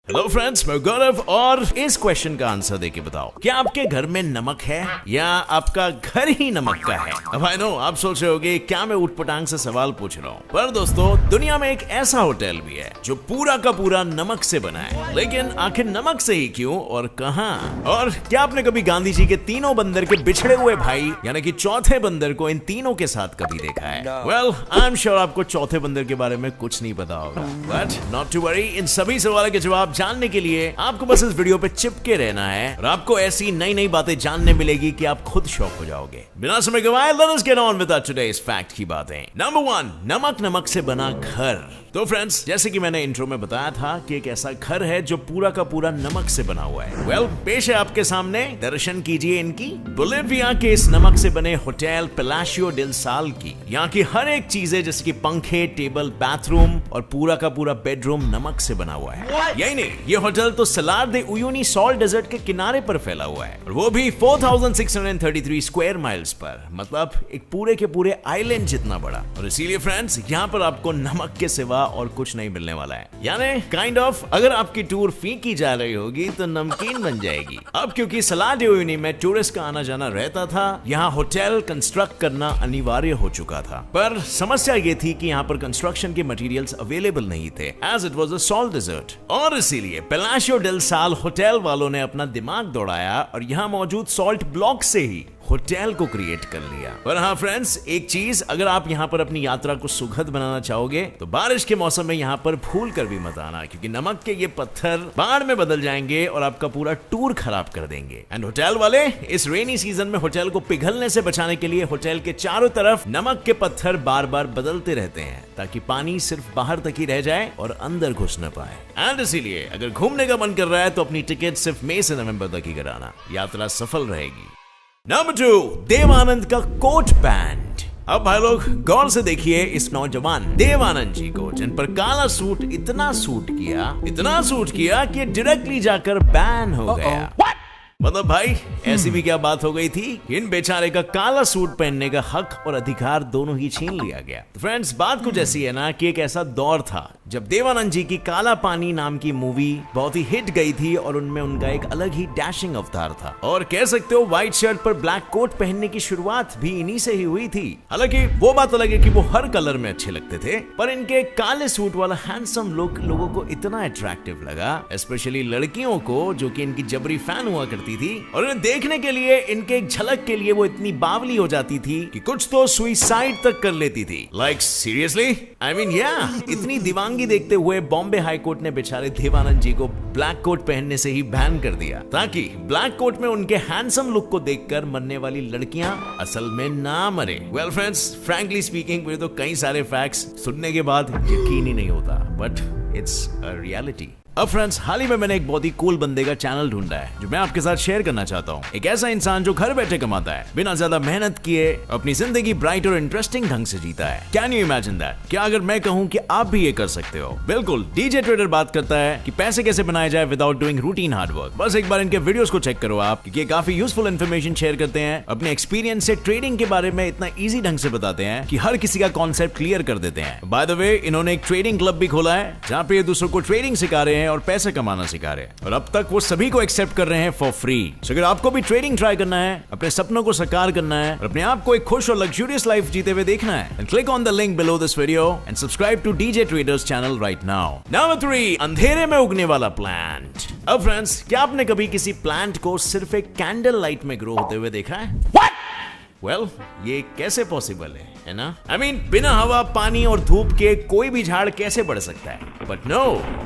Hello friends, मैं गौरव और इस क्वेश्चन का आंसर देके बताओ, क्या आपके घर में नमक है या आपका घर ही नमक का है? अब आई नो आप सोच रहे होगे क्या मैं ऊटपटांग से सवाल पूछ रहा हूँ, पर दोस्तों दुनिया में एक ऐसा होटल भी है जो पूरा का पूरा नमक से बना है। लेकिन आखिर नमक से ही क्यों और कहाँ? और क्या आपने कभी गांधी जी के तीनों बंदर के बिछड़े हुए भाई यानी कि चौथे बंदर को इन तीनों के साथ कभी देखा है? वेल, आई एम श्योर आपको चौथे बंदर के बारे में कुछ नहीं पता होगा, बट नॉट टू वरी, इन सभी सवालों के जवाब जानने के लिए आपको बस इस वीडियो पे चिपके रहना है और आपको ऐसी नई नई बातें जानने मिलेगी कि आप खुद शॉक हो जाओगे। बिना समय गवाए let us get on with today's fact की बातें। नंबर 1, नमक से बना घर। तो फ्रेंड्स, जैसे कि मैंने इंट्रो में बताया था कि एक ऐसा घर है जो पूरा का पूरा नमक से बना हुआ है। वेल, पेश है आपके सामने, दर्शन कीजिए इनकी। बोलिविया के इस नमक से बने होटल पेलाशियो डेल साल की यहाँ की हर एक चीजें जैसे कि पंखे, टेबल, बाथरूम और पूरा का पूरा बेडरूम नमक से बना हुआ है। यही नहीं, ये होटल तो Salar de Uyuni salt desert के किनारे पर फैला हुआ है और वो भी 4633 स्क्वायर माइल्स पर, मतलब एक पूरे के पूरे आइलैंड जितना बड़ा। और इसीलिए फ्रेंड्स, यहाँ पर आपको नमक के सिवा और कुछ नहीं मिलने वाला है। यानी काइंड ऑफ अगर आपकी टूर फीकी जा रही होगी तो नमकीन बन जाएगी। अब क्योंकि सलार दे उयूनी में टूरिस्ट का आना जाना रहता था, यहाँ होटल कंस्ट्रक्ट करना अनिवार्य हो चुका था। पर समस्या ये थी कि यहाँ पर कंस्ट्रक्शन के मटेरियल्स अवेलेबल नहीं थे, as it was a salt desert. और इसीलिए पेलाशियो डेल साल होटल वालों ने अपना दिमाग दौड़ाया और यहाँ मौजूद सॉल्ट ब्लॉक से ही होटल को क्रिएट कर लिया। पर हाँ फ्रेंड्स, एक चीज, अगर आप यहाँ पर अपनी यात्रा को सुखद बनाना चाहोगे तो बारिश के मौसम में यहाँ पर भूल कर भी मत आना, क्योंकि नमक के ये पत्थर बाढ़ में बदल जाएंगे और आपका पूरा टूर खराब कर देंगे। एंड होटल वाले इस रेनी सीजन में होटल को पिघलने से बचाने के लिए होटल के चारों तरफ नमक के पत्थर बार बार बदलते रहते हैं ताकि पानी सिर्फ बाहर तक ही रह जाए और अंदर घुस न पाए। एंड इसीलिए अगर घूमने का मन कर रहा है तो अपनी टिकट सिर्फ मई से नवंबर तक ही कराना, यात्रा सफल रहेगी। नंबर 2, देवानंद का कोट पैंट। अब भाई लोग गौर से देखिए इस नौजवान देवानंद जी को, जिन पर काला सूट इतना सूट किया कि डायरेक्टली जाकर बैन हो गया। मतलब भाई, ऐसी भी क्या बात हो गई थी कि इन बेचारे का काला सूट पहनने का हक और अधिकार दोनों ही छीन लिया गया। तो फ्रेंड्स, बात कुछ ऐसी है ना कि एक ऐसा दौर था जब देवानंद जी की काला पानी नाम की मूवी बहुत ही हिट गई थी और उनमें उनका एक अलग ही डैशिंग अवतार था। और कह सकते हो व्हाइट शर्ट पर ब्लैक कोट पहनने की शुरुआत भी इन्हीं से ही हुई थी। हालांकि वो बात अलग है कि वो हर कलर में अच्छे लगते थे, पर इनके काले सूट वाला हैंडसम लुक लोगों को इतना अट्रैक्टिव लगा, स्पेशली लड़कियों को जो कि इनकी जबरी फैन हुआ करती थी। और इन्हें देखने के लिए, इनके एक झलक के लिए वो इतनी बावली हो जाती थी कि कुछ तो सुसाइड तक कर लेती थी। लाइक सीरियसली, आई मीन या इतनी दीवानगी देखते हुए बॉम्बे हाई कोर्ट ने बेचारे देवानंद जी को ब्लैक कोट पहनने से ही बैन कर दिया, ताकि ब्लैक कोट में उनके हैंडसम लुक को देखकर मरने वाली लड़कियां असल में ना मरे। वेल फ्रेंड्स, फ्रैंकली स्पीकिंग, मुझे तो कई सारे फैक्ट्स सुनने के बाद यकीन ही नहीं होता, बट इट्स अ रियलिटी। अब फ्रेंड्स, हाल ही में मैंने एक बहुत ही कूल बंदे का चैनल ढूंढा है जो मैं आपके साथ शेयर करना चाहता हूँ। एक ऐसा इंसान जो घर बैठे कमाता है, बिना ज्यादा मेहनत किए अपनी जिंदगी ब्राइट और इंटरेस्टिंग ढंग से जीता है। Can you imagine that? क्या अगर मैं कहूँ कि आप भी ये कर सकते हो? बिल्कुल, डीजे ट्रेडर बात करता है कि पैसे कैसे बनाए जाए without doing routine hard work. बस एक बार इनके वीडियोस को चेक करो आप, क्योंकि काफी यूजफुल इन्फॉर्मेशन शेयर करते हैं। अपने एक्सपीरियंस से ट्रेडिंग के बारे में इतना ईजी ढंग से बताते हैं कि हर किसी का कॉन्सेप्ट क्लियर कर देते हैं। बाय द वे, इन्होंने एक ट्रेडिंग क्लब भी खोला है जहाँ पे ये दूसरों को ट्रेडिंग सिखा रहे हैं और पैसे कमाना सिखा रहे हैं, और अब तक वो सभी को एक्सेप्ट कर रहे हैं फॉर फ्री। सो अगर आपको भी ट्रेडिंग ट्राई करना है, अपने सपनों को साकार करना है और अपने आप को एक खुश और लग्जूरियस लाइफ जीते हुए देखना है, click on the link below this video and subscribe two DJ traders channel right now. Number 3, अंधेरे में उगने वाला प्लांट। अब फ्रेंड्स, क्या आपने कभी किसी प्लांट को सिर्फ एक कैंडल लाइट में ग्रो होते हुए देखा है? वेल, ये कैसे पॉसिबल है ना? I mean, बिना हवा, पानी और धूप के कोई भी झाड़ कैसे बढ़ सकता है? बट नो,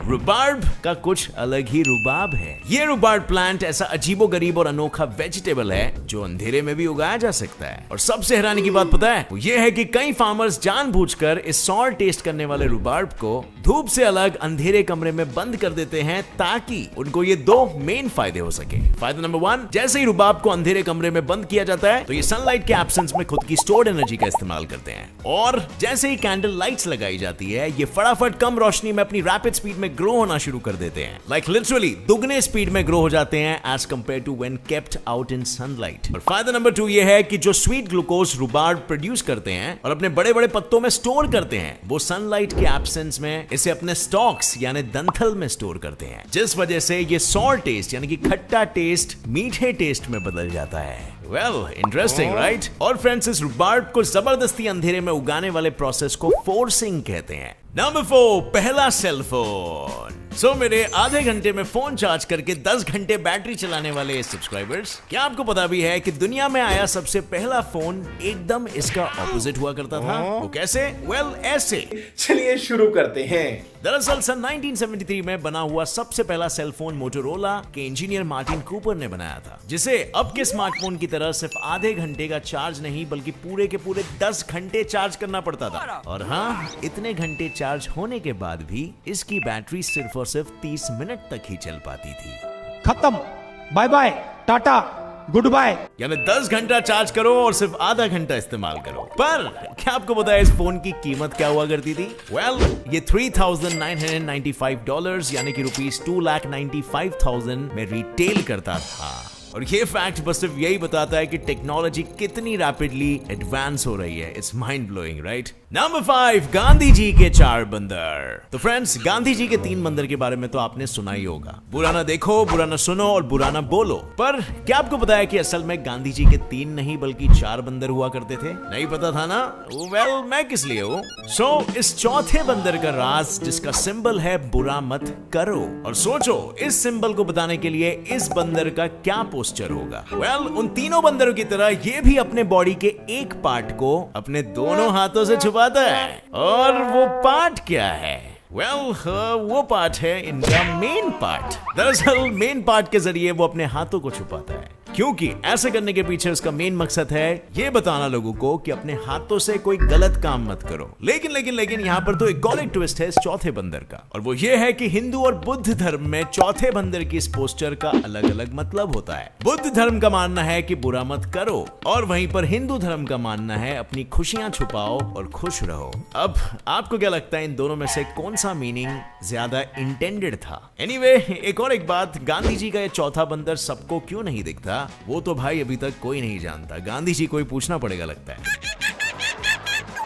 रुबार्ब का कुछ अलग ही रुबाब है। ये रुबार्ब प्लांट ऐसा अजीबोगरीब और अनोखा वेजिटेबल है जो अंधेरे में भी उगाया जा सकता है। और सबसे हैरानी की बात पता है? वो ये है कि कई फार्मर्स जानबूझकर इस सॉल्ट टेस्ट करने वाले रुबार्ब को धूप से अलग अंधेरे कमरे में बंद कर देते हैं ताकि उनको ये दो मेन फायदे हो सके। फायदा नंबर 1, जैसे ही रुबाब को अंधेरे कमरे में बंद किया जाता है तो ये सनलाइट सनलाइट के एब्सेंस में खुद की स्टोर्ड एनर्जी का इस्तेमाल करते हैं। और जैसे ही कैंडल लाइट्स लगाई जाती है, ये फटाफट कम रोशनी में अपनी रैपिड स्पीड में ग्रो होना शुरू कर देते हैं। लाइक लिटरली दुगने स्पीड में ग्रो हो जाते हैं as compared to when kept out in sunlight. और फायदा नंबर 2 ये है कि जो स्वीट ग्लूकोज रुबार्ब प्रोड्यूस करते हैं और अपने बड़े बड़े पत्तों में स्टोर करते हैं, वो सनलाइट के एब्सेंस में इसे अपने स्टॉक्स यानी दंथल में स्टोर करते हैं, जिस वजह से ये सॉर टेस्ट यानी कि खट्टा टेस्ट मीठे टेस्ट में बदल जाता है। Well interesting right. और फ्रेंड्स, इस रुबार्ब को जबरदस्ती अंधेरे में उगाने वाले प्रोसेस को फोर्सिंग कहते हैं। नंबर 4, पहला सेल फोन। सो मेरे आधे घंटे में फोन चार्ज करके 10 घंटे बैटरी चलाने वाले सब्सक्राइबर्स, क्या आपको पता भी है कि दुनिया में आया सबसे पहला फोन एकदम इसका ऑपोजिट हुआ करता था? वो कैसे? वेल ऐसे। चलिए शुरू करते हैं। दरअसल सन 1973 में बना हुआ सबसे पहला सेल फोन मोटोरोला के इंजीनियर मार्टिन कूपर ने बनाया था, जिसे अब के स्मार्टफोन की तरह सिर्फ आधे घंटे का चार्ज नहीं बल्कि पूरे के पूरे 10 घंटे चार्ज करना पड़ता था। और हाँ, इतने घंटे चार्ज होने के बाद भी इसकी बैटरी सिर्फ और सिर्फ 30 मिनट तक ही चल पाती थी। खत्म, bye bye, tata, goodbye. यानी 10 घंटा चार्ज करो और सिर्फ आधा घंटा इस्तेमाल करो। पर क्या आपको पता है इस फोन की कीमत क्या हुआ करती थी? वेल, ये $3,995 यानी कि ₹2,95,000 में रिटेल करता था। और ये फैक्ट बस सिर्फ यही बताता है कि टेक्नोलॉजी कितनी रैपिडली एडवांस हो रही है। It's mind blowing right. Number 5, Gandhi ji के 4 बंदर। तो फ्रेंड्स, गांधी जी के 3 बंदर के बारे में तो आपने सुना ही होगा। बुरा ना देखो, बुरा ना सुनो और बुरा ना बोलो। पर क्या आपको पता है कि असल में गांधी जी के 3 नहीं बल्कि 4 बंदर हुआ करते थे? नहीं पता था ना? वेल, मैं किस लिए हूँ। सो इस चौथे बंदर का राज, जिसका सिंबल है बुरा मत करो। और सोचो, इस सिंबल को बताने के लिए इस बंदर का क्या पोस्चर होगा? वेल, उन तीनों बंदरों की तरह ये भी अपने बॉडी के एक पार्ट को अपने दोनों हाथों से छुपाता है। और वो पार्ट क्या है? वेल, वो पार्ट है इनका मेन पार्ट। दरअसल मेन पार्ट के जरिए वो अपने हाथों को छुपाता है, क्योंकि ऐसे करने के पीछे उसका मेन मकसद है ये बताना लोगों को कि अपने हाथों से कोई गलत काम मत करो। लेकिन यहाँ पर तो एक और एक ट्विस्ट है इस चौथे बंदर का, और वो ये है कि हिंदू और बुद्ध धर्म में चौथे बंदर की इस पोस्टर का अलग अलग मतलब होता है। बुद्ध धर्म का मानना है कि बुरा मत करो, और वहीं पर हिंदू धर्म का मानना है अपनी खुशियां छुपाओ और खुश रहो। अब आपको क्या लगता है इन दोनों में से कौन सा मीनिंग ज्यादा इंटेंडेड था? एनीवे, एक और एक बात, गांधी जी का ये चौथा बंदर सबको क्यों नहीं दिखता, वो तो भाई अभी तक कोई नहीं जानता। गांधी जी को ही पूछना पड़ेगा लगता है।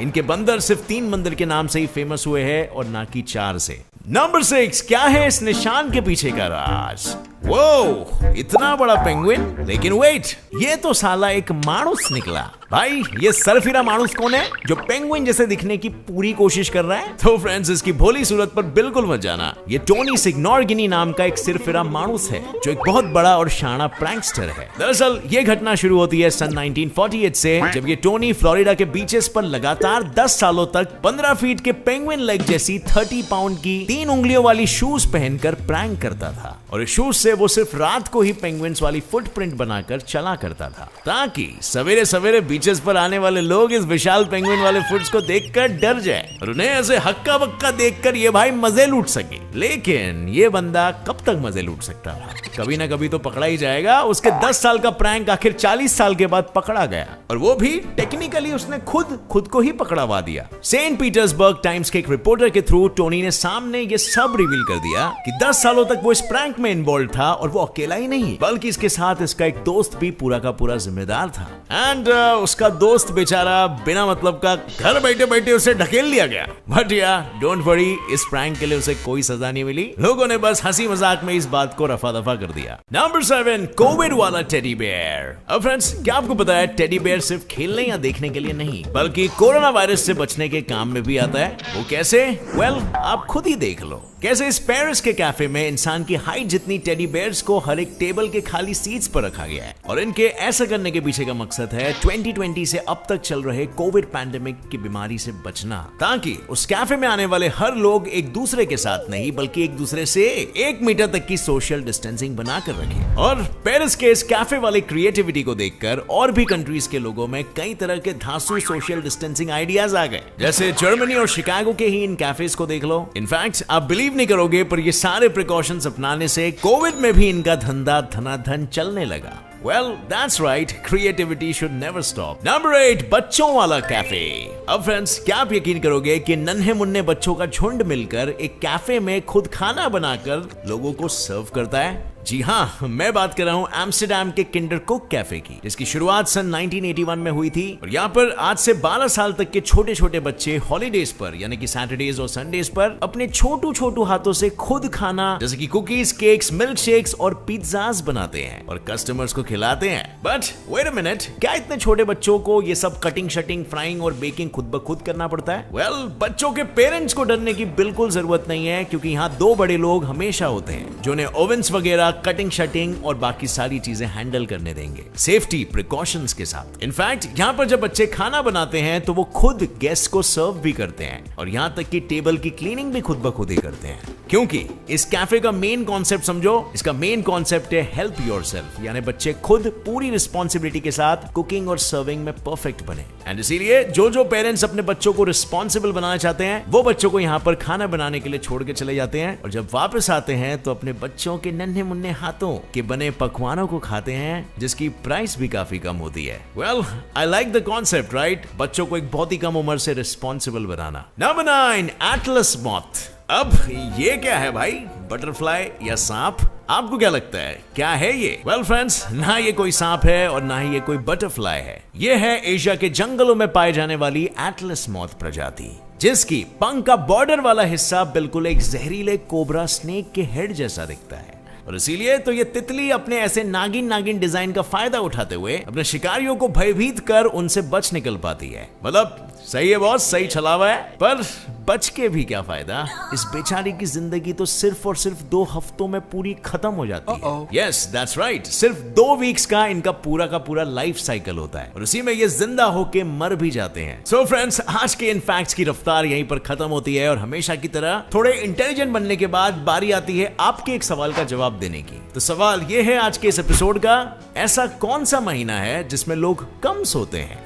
इनके बंदर सिर्फ 3 बंदर के नाम से ही फेमस हुए हैं और ना कि 4 से। नंबर 6, क्या है इस निशान के पीछे का राज? वो इतना बड़ा पेंगुइन, लेकिन वेट, ये तो साला एक मानुस निकला। भाई, ये सरफिरा मानुस कौन है जो पेंगुइन जैसे दिखने की पूरी कोशिश कर रहा है? तो फ्रेंड्स, इसकी भोली सूरत पर बिल्कुल मत जाना। ये टोनी सिग्नोरगिनी नाम का एक सरफिरा मानुस है जो एक बहुत बड़ा और शाना प्रैंकस्टर है। दरअसल ये घटना शुरू होती है सन 1948 से, जब ये टोनी फ्लोरिडा के बीचेस पर लगातार 10 सालों तक 15 फीट के पेंगुइन लेग जैसी 30 पाउंड की 3 उंगलियों वाली शूज पहनकर प्रैंक करता था। और इस शूज से वो सिर्फ रात को ही पेंगुइन्स वाली फुटप्रिंट बनाकर चला करता था, ताकि सवेरे सवेरे बीचेस पर आने वाले लोग इस विशाल पेंगुइन वाले फुट्स को देखकर डर जाए और उन्हें ऐसे हक्का बक्का देखकर ये भाई मजे लूट सके। लेकिन ये बंदा कब तक मजे लूट सकता था? कभी ना कभी तो पकड़ा ही जाएगा। उसके 10 साल का प्रैंक आखिर 40 साल के बाद पकड़ा गया, और वो भी टेक्निकली उसने खुद को ही पकड़ावा दिया। सेंट पीटर्सबर्ग टाइम्स के एक रिपोर्टर के थ्रू टोनी ने सामने ये सब रिवील कर दिया कि 10 सालों तक वो इस प्रैंक में इन्वॉल्व था, और वो अकेला ही नहीं बल्कि इसके साथ इसका एक दोस्त भी पूरा का पूरा जिम्मेदार था। एंड उसका दोस्त बेचारा बिना मतलब का घर बैठे बैठे उसे ढकेल लिया गया। बट यार डोंट वरी, इस प्रैंक के लिए उसे कोई सजा नहीं मिली। लोगों ने बस हंसी मजाक में इस बात को रफा दफा कर दिया। नंबर 7, कोविड वाला टेडी बेयर। अब फ्रेंड्स, क्या आपको पता है टेडी बेयर सिर्फ खेलने या देखने के लिए नहीं बल्कि कोरोना वायरस से बचने के काम में भी आता है? वो कैसे? वेल, आप खुद ही देख लो। कैसे इस पेरिस के कैफे में इंसान की हाइट जितनी टेडी बेयर्स को हर एक टेबल के खाली सीट्स पर रखा गया है, और इनके ऐसा करने के पीछे का मकसद है 2020 से अब तक चल रहे कोविड पैंडेमिक की बीमारी से बचना, ताकि उस कैफे में आने वाले हर लोग एक दूसरे के साथ नहीं बल्कि एक दूसरे से 1 मीटर तक की सोशल डिस्टेंसिंग बनाकर रखें। और पेरिस के इस कैफे वाले क्रिएटिविटी को देखकर और भी कंट्रीज के लोगों में कई तरह के धांसू सोशल डिस्टेंसिंग आइडियाज आ गए। जैसे जर्मनी और शिकागो के ही इन कैफेज को देख लो। इनफैक्ट आप बिलीव नहीं करोगे, पर ये सारे प्रिकॉशंस अपनाने से कोविड में भी इनका धंधा धनाधन चलने लगा। Well that's right, creativity should never stop. Number 8, बच्चों वाला कैफे। अब फ्रेंड्स, क्या आप यकीन करोगे कि नन्हे मुन्ने बच्चों का झुंड मिलकर एक कैफे में खुद खाना बनाकर लोगों को सर्व करता है? जी हाँ, मैं बात कर रहा हूँ एम्स्टरडैम के किंडर कुक कैफे की, जिसकी शुरुआत सन 1981 में हुई थी। और यहाँ पर आज से 12 साल तक के छोटे छोटे बच्चे हॉलीडेज पर यानी कि सैटरडेज और संडेज पर अपने छोटू हाथों से खुद खाना जैसे कि कुकीज, केक्स, मिल्क शेक्स और पिज्जाज बनाते हैं और कस्टमर्स को खिलाते हैं। बट वेट अ मिनट, क्या इतने छोटे बच्चों को ये सब कटिंग, शटिंग, फ्राइंग और बेकिंग खुद ब खुद करना पड़ता है? वेल, बच्चों के पेरेंट्स को डरने की बिल्कुल जरूरत नहीं है, क्योंकि यहाँ 2 बड़े लोग हमेशा होते हैं जो उन्हें ओवन्स वगैरह, कटिंग, शटिंग और बाकी सारी चीजें हैंडल करने देंगे सेफ्टी प्रिकॉशंस के साथ। इनफैक्ट यहाँ पर जब बच्चे खाना बनाते हैं तो वो खुद गेस्ट को सर्व भी करते हैं और यहाँ तक कि टेबल की क्लीनिंग भी खुद ब खुद ही करते हैं, क्योंकि इस कैफे का मेन कॉन्सेप्ट समझो। इसका मेन कॉन्सेप्ट है हेल्प योरसेल्फ, यानी बच्चे खुद पूरी रिस्पॉन्सिबिलिटी के साथ कुकिंग और सर्विंग में परफेक्ट बने। एंड इसीलिए जो पेरेंट्स अपने बच्चों को रिस्पॉन्सिबल बनाना चाहते हैं वो बच्चों को यहाँ पर खाना बनाने के लिए छोड़ के चले जाते हैं, और जब वापस आते हैं तो अपने बच्चों के नन्हे मुन्ने हाथों के बने पकवानों को खाते हैं, जिसकी प्राइस भी काफी कम होती है। Well, I like the concept, right? बच्चों को एक बहुत ही कम उम्र से रिस्पॉन्सिबल बनाना। Number 9, atlas moth. अब ये क्या है भाई? बटरफ्लाई या सांप? आपको क्या लगता है क्या है ये? वेल फ्रेंड्स, ना ये कोई सांप है और ना ही ये कोई बटरफ्लाई है। ये है एशिया के जंगलों में पाए जाने वाली एटलस मॉथ प्रजाति, जिसकी पंख का बॉर्डर वाला हिस्सा बिल्कुल एक जहरीले कोबरा स्नेक के हेड जैसा दिखता है। और इसीलिए तो ये तितली अपने ऐसे नागिन डिजाइन का फायदा उठाते हुए अपने शिकारियों को भयभीत कर उनसे बच निकल पाती है। मतलब सही है बॉस, सही छलावा है, पर बच के भी क्या फायदा? इस बेचारी की जिंदगी तो सिर्फ और सिर्फ 2 हफ्तों में पूरी खत्म हो जाती है। यस, दैट्स राइट, सिर्फ 2 वीक्स का इनका पूरा का पूरा लाइफ साइकिल होता है और उसी में ये जिंदा होके मर भी जाते हैं। सो फ्रेंड्स, आज के इन फैक्ट्स की रफ्तार यहीं पर खत्म होती है और हमेशा की तरह थोड़े इंटेलिजेंट बनने के बाद बारी आती है आपके एक सवाल का जवाब देने की। तो सवाल ये है आज के इस एपिसोड का, ऐसा कौन सा महीना है जिसमें लोग कम सोते हैं?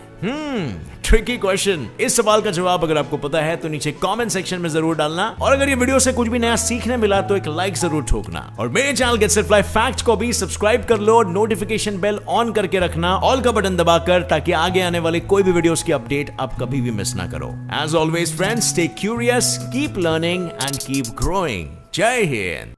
Tricky question. इस सवाल का जवाब अगर आपको पता है तो नीचे कमेंट सेक्शन में जरूर डालना, और अगर ये वीडियो से कुछ भी नया सीखने मिला तो एक लाइक जरूर ठोकना, और मेरे channel gets it fly facts को भी सब्सक्राइब कर लो, नोटिफिकेशन बेल ऑन करके रखना, ऑल का बटन दबाकर, ताकि आगे आने वाले कोई भी वीडियोस की अपडेट आप कभी भी मिस ना करो। As always friends, stay curious, keep learning and keep growing. जय हिंद।